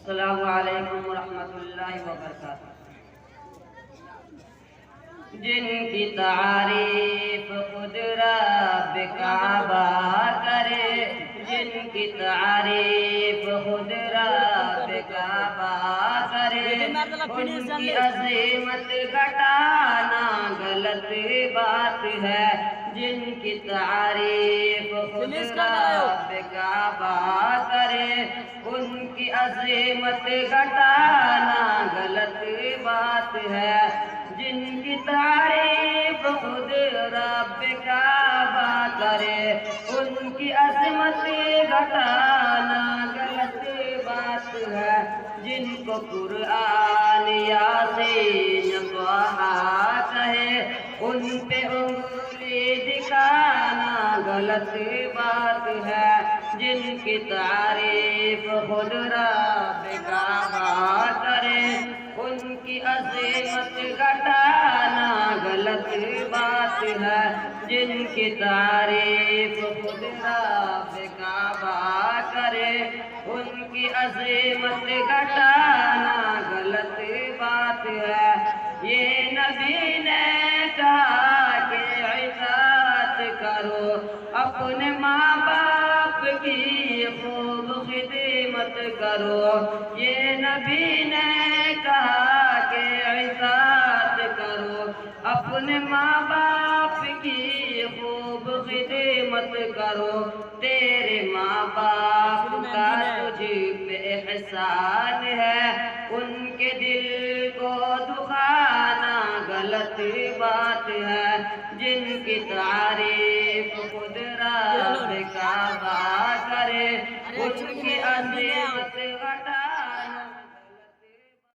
السلام علیکم ورحمۃ اللہ وبرکاتہ۔ جن کی تعریف خود رب کعبہ کرے، جن کی تعریف خود رب کعبہ کرے، ان کی عظمت گھٹانا غلط بات ہے۔ جن کی تعریف خود رب کعبہ کرے، ان کی عظمت گھٹانا غلط بات ہے۔ جن کی تعریف خود رب کعبہ کرے، ان کی عظمت گھٹانا غلط بات ہے۔ جن کو قرآن یاسین طٰہٰ کہے، ان پہ انگلی دکھانا غلط بات ہے۔ جن کی تعریف خود رب کعبہ کرے، ان کی عظمت گھٹانا غلط بات ہے۔ جن کی تعریف خود رب کعبہ کرے، ان کی عظمت گھٹانا غلط بات ہے۔ یہ نبی نے کہا کہ اطاعت کرو، اپنے ماں باپ کی خوب خدمت کرو۔ یہ نبی نے کہا کہ اطاعت کرو، اپنے ماں باپ کی خوب خدمت کرو۔ تیرے ماں باپ کا تجھ پہ احسان ہے، ان کے دل کو دکھانا غلط بات ہے۔ جن کی تعریف خود رب کعبہ کرے، ان کی عظمت